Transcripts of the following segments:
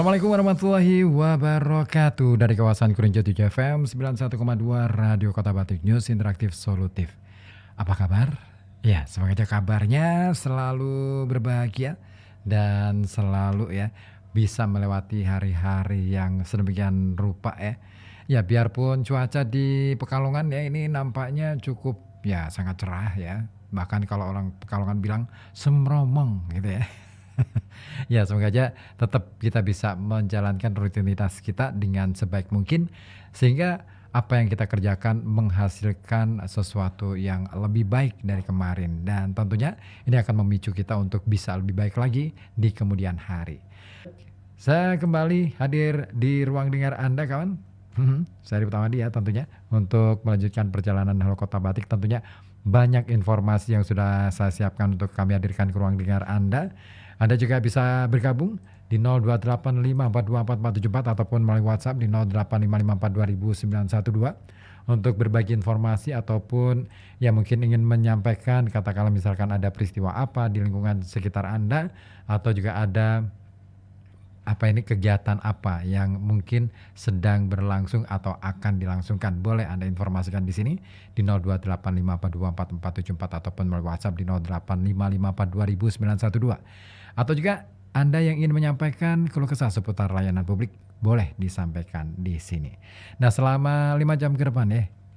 Assalamualaikum warahmatullahi wabarakatuh. Dari kawasan Kurinjo 7 FM 91,2 Radio Kota Batik, News Interaktif Solutif. Apa kabar? Ya, semoga kabarnya selalu berbahagia dan selalu ya bisa melewati hari-hari yang sedemikian rupa ya. Ya, biarpun cuaca di Pekalongan ya ini nampaknya cukup ya sangat cerah ya. Bahkan kalau orang Pekalongan bilang semromong gitu ya. Ya, semoga aja tetap kita bisa menjalankan rutinitas kita dengan sebaik mungkin sehingga apa yang kita kerjakan menghasilkan sesuatu yang lebih baik dari kemarin, dan tentunya ini akan memicu kita untuk bisa lebih baik lagi di kemudian hari. Saya kembali hadir di ruang dengar Anda, kawan. Saya pertama dia tentunya untuk melanjutkan perjalanan Halo Kota Batik. Tentunya banyak informasi yang sudah saya siapkan untuk kami hadirkan ke ruang dengar Anda. Anda juga bisa bergabung di 0285424474 ataupun melalui WhatsApp di 0855420912 untuk berbagi informasi ataupun ya mungkin ingin menyampaikan katakanlah misalkan ada peristiwa apa di lingkungan sekitar Anda atau juga ada kegiatan apa yang mungkin sedang berlangsung atau akan dilangsungkan. Boleh Anda informasikan di sini di 0285424474 ataupun melalui WhatsApp di 0855420912. Atau juga Anda yang ingin menyampaikan keluh kesah seputar layanan publik, boleh disampaikan di sini. Nah, selama 5 jam ke depan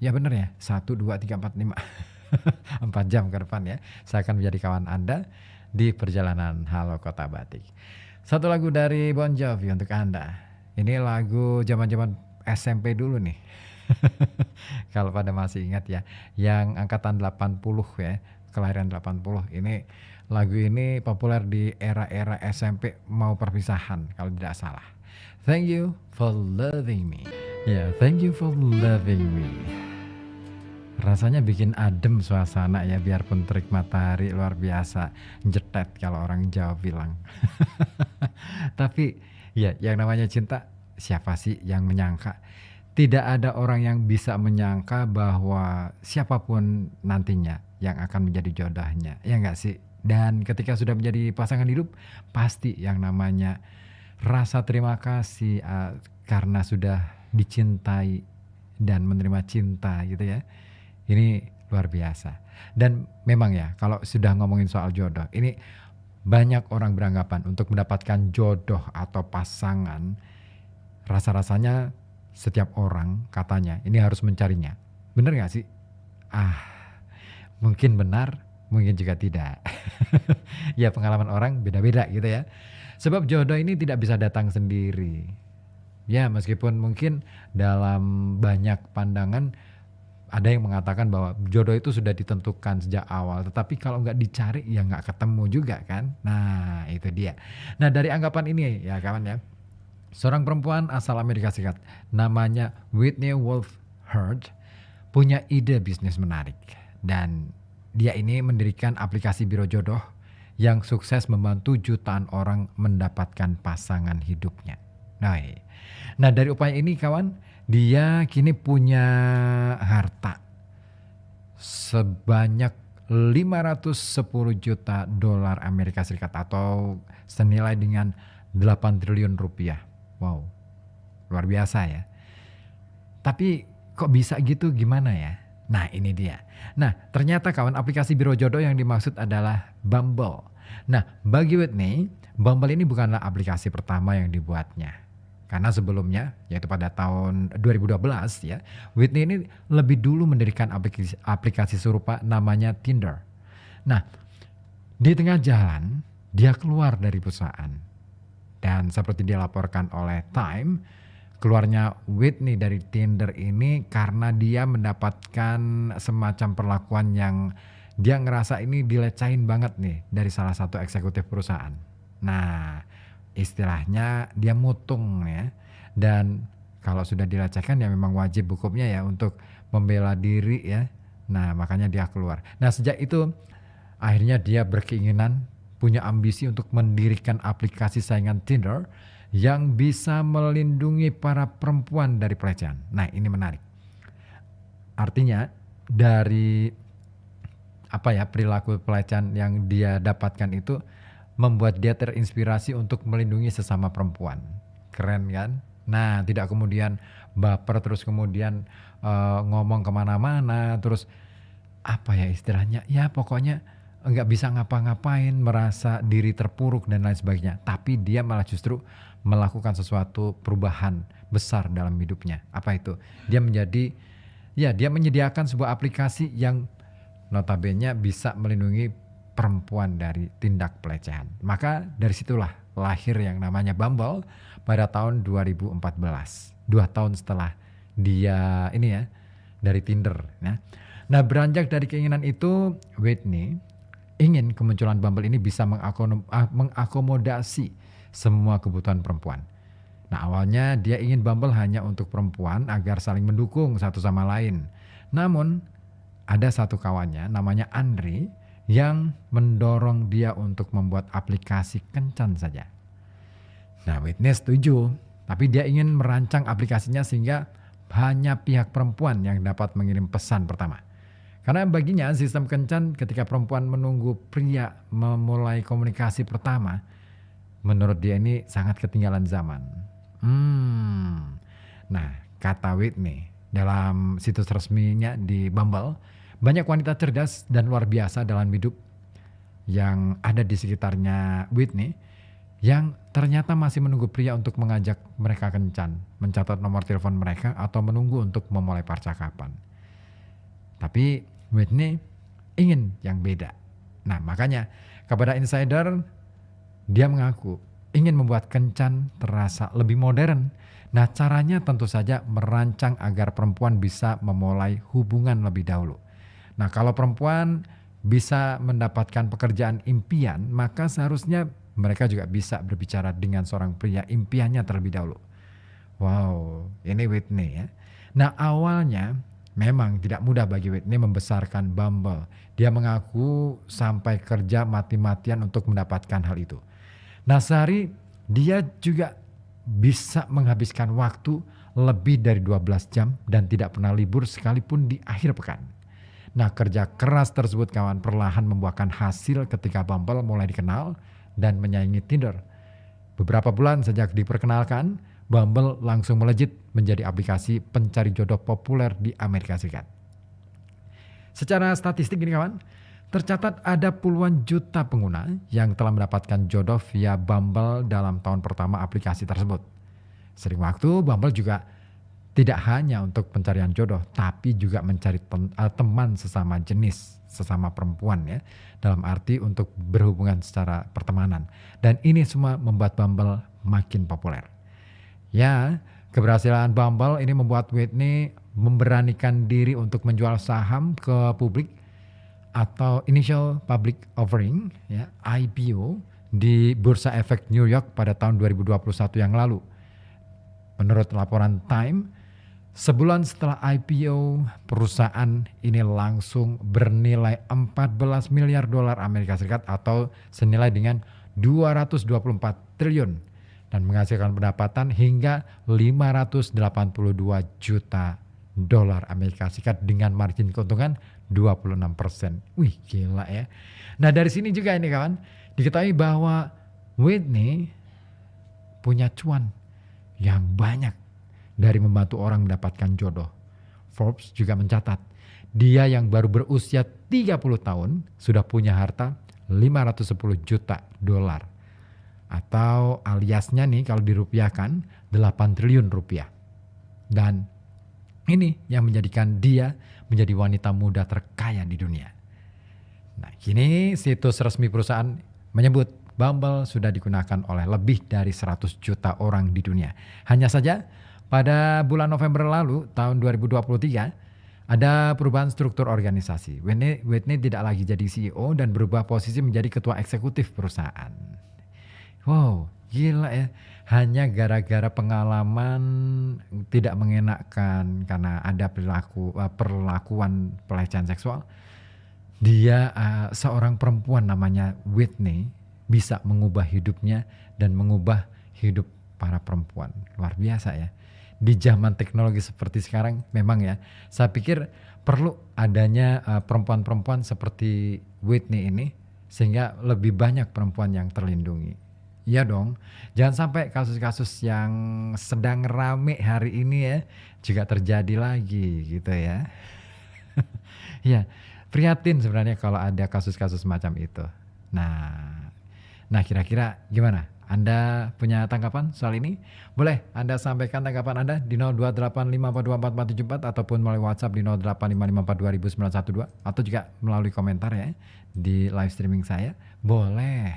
ya benar ya, 1, 2, 3, 4, 5, 4 jam ke depan ya, saya akan menjadi kawan Anda di perjalanan Halo Kota Batik. Satu lagu dari Bon Jovi untuk Anda. Ini lagu zaman-zaman SMP dulu nih. Kalau pada masih ingat ya, yang angkatan 80 ya, kelahiran 80. Ini lagu ini populer di era-era SMP mau perpisahan kalau tidak salah. Thank you for loving me. Ya, thank you for loving me. Rasanya bikin adem suasana ya, biarpun terik matahari luar biasa jetet kalau orang Jawa bilang. Tapi ya yang namanya cinta, siapa sih yang menyangka? Tidak ada orang yang bisa menyangka bahwa siapapun nantinya yang akan menjadi jodohnya, ya enggak sih? Dan ketika sudah menjadi pasangan hidup, pasti yang namanya rasa terima kasih karena sudah dicintai dan menerima cinta gitu ya. Ini luar biasa. Dan memang ya kalau sudah ngomongin soal jodoh, ini banyak orang beranggapan untuk mendapatkan jodoh atau pasangan, rasa-rasanya setiap orang katanya ini harus mencarinya. Bener gak sih? Mungkin benar, mungkin juga tidak. Ya pengalaman orang beda-beda gitu ya. Sebab jodoh ini tidak bisa datang sendiri. Ya meskipun mungkin dalam banyak pandangan ada yang mengatakan bahwa jodoh itu sudah ditentukan sejak awal, tetapi kalau nggak dicari ya nggak ketemu juga kan. Nah itu dia. Nah dari anggapan ini ya kawan ya, seorang perempuan asal Amerika Serikat namanya Whitney Wolfe Herd punya ide bisnis menarik, dan dia ini mendirikan aplikasi biro jodoh yang sukses membantu jutaan orang mendapatkan pasangan hidupnya. Nah dari upaya ini kawan, dia kini punya harta sebanyak 510 juta dolar Amerika Serikat atau senilai dengan 8 triliun rupiah. Wow, luar biasa ya. Tapi kok bisa gitu, gimana ya? Nah ini dia. Nah ternyata kawan, aplikasi biro jodoh yang dimaksud adalah Bumble. Nah bagi Whitney, Bumble ini bukanlah aplikasi pertama yang dibuatnya. Karena sebelumnya, yaitu pada tahun 2012 ya, Whitney ini lebih dulu mendirikan aplikasi serupa namanya Tinder. Nah, di tengah jalan dia keluar dari perusahaan. Dan seperti dilaporkan oleh Time, keluarnya Whitney dari Tinder ini karena dia mendapatkan semacam perlakuan yang dia ngerasa ini dilecehin banget nih dari salah satu eksekutif perusahaan. Nah, istilahnya dia mutung ya, dan kalau sudah dilecehkan ya memang wajib hukumnya ya untuk membela diri ya. Nah makanya dia keluar. Nah sejak itu akhirnya dia berkeinginan, punya ambisi untuk mendirikan aplikasi saingan Tinder yang bisa melindungi para perempuan dari pelecehan. Nah ini menarik. Artinya dari perilaku pelecehan yang dia dapatkan itu membuat dia terinspirasi untuk melindungi sesama perempuan. Keren kan? Nah, tidak kemudian baper terus kemudian, ngomong kemana mana terus apa ya istilahnya, ya pokoknya nggak bisa ngapa-ngapain, merasa diri terpuruk dan lain sebagainya. Tapi dia malah justru melakukan sesuatu perubahan besar dalam hidupnya. Apa itu? Dia menjadi ya dia menyediakan sebuah aplikasi yang notabene bisa melindungi perempuan dari tindak pelecehan. Maka dari situlah lahir yang namanya Bumble pada tahun 2014. 2 tahun setelah dia ini ya dari Tinder. Nah, beranjak dari keinginan itu, Whitney ingin kemunculan Bumble ini bisa mengakomodasi semua kebutuhan perempuan. Nah, awalnya dia ingin Bumble hanya untuk perempuan agar saling mendukung satu sama lain. Namun, ada satu kawannya namanya Andre yang mendorong dia untuk membuat aplikasi kencan saja. Nah, Whitney setuju, tapi dia ingin merancang aplikasinya sehingga hanya pihak perempuan yang dapat mengirim pesan pertama. Karena baginya sistem kencan ketika perempuan menunggu pria memulai komunikasi pertama, menurut dia ini sangat ketinggalan zaman. Nah, kata Whitney dalam situs resminya di Bumble, banyak wanita cerdas dan luar biasa dalam hidup yang ada di sekitarnya Whitney yang ternyata masih menunggu pria untuk mengajak mereka kencan, mencatat nomor telepon mereka atau menunggu untuk memulai percakapan. Tapi Whitney ingin yang beda. Nah, makanya kepada insider dia mengaku ingin membuat kencan terasa lebih modern. Nah, caranya tentu saja merancang agar perempuan bisa memulai hubungan lebih dahulu. Nah, kalau perempuan bisa mendapatkan pekerjaan impian, maka seharusnya mereka juga bisa berbicara dengan seorang pria impiannya terlebih dahulu. Wow, ini Whitney ya. Nah, awalnya memang tidak mudah bagi Whitney membesarkan Bumble. Dia mengaku sampai kerja mati-matian untuk mendapatkan hal itu. Nah, sehari dia juga bisa menghabiskan waktu lebih dari 12 jam dan tidak pernah libur sekalipun di akhir pekan. Nah, kerja keras tersebut kawan perlahan membuahkan hasil ketika Bumble mulai dikenal dan menyaingi Tinder. Beberapa bulan sejak diperkenalkan, Bumble langsung melejit menjadi aplikasi pencari jodoh populer di Amerika Serikat. Secara statistik ini kawan, tercatat ada puluhan juta pengguna yang telah mendapatkan jodoh via Bumble dalam tahun pertama aplikasi tersebut. Sering waktu Bumble juga tidak hanya untuk pencarian jodoh, tapi juga mencari teman sesama jenis, sesama perempuan ya, dalam arti untuk berhubungan secara pertemanan. Dan ini semua membuat Bumble makin populer. Ya, keberhasilan Bumble ini membuat Whitney memberanikan diri untuk menjual saham ke publik atau Initial Public Offering ya, IPO di Bursa Efek New York pada tahun 2021 yang lalu. Menurut laporan Time, sebulan setelah IPO, perusahaan ini langsung bernilai 14 miliar dolar Amerika Serikat atau senilai dengan 224 triliun dan menghasilkan pendapatan hingga 582 juta dolar Amerika Serikat dengan margin keuntungan 26%. Wih, gila ya. Nah, dari sini juga ini kawan, diketahui bahwa Whitney punya cuan yang banyak dari membantu orang mendapatkan jodoh. Forbes juga mencatat, dia yang baru berusia 30 tahun sudah punya harta 510 juta dolar. Atau aliasnya nih kalau dirupiahkan 8 triliun rupiah. Dan ini yang menjadikan dia menjadi wanita muda terkaya di dunia. Nah, kini situs resmi perusahaan menyebut Bumble sudah digunakan oleh lebih dari 100 juta orang di dunia. Hanya saja pada bulan November lalu tahun 2023 ada perubahan struktur organisasi. Whitney tidak lagi jadi CEO dan berubah posisi menjadi ketua eksekutif perusahaan. Wow, gila ya. Hanya gara-gara pengalaman tidak mengenakan karena ada perlakuan pelecehan seksual. Dia seorang perempuan namanya Whitney bisa mengubah hidupnya dan mengubah hidup para perempuan. Luar biasa ya. Di zaman teknologi seperti sekarang memang ya, saya pikir perlu adanya perempuan-perempuan seperti Whitney ini sehingga lebih banyak perempuan yang terlindungi. Iya dong, jangan sampai kasus-kasus yang sedang rame hari ini ya, juga terjadi lagi gitu ya. Iya, prihatin sebenarnya kalau ada kasus-kasus semacam itu. Nah nah kira-kira gimana? Anda punya tanggapan soal ini? Boleh Anda sampaikan tanggapan Anda di 0285424474 ataupun melalui WhatsApp di 0855420912 atau juga melalui komentar ya di live streaming saya, boleh.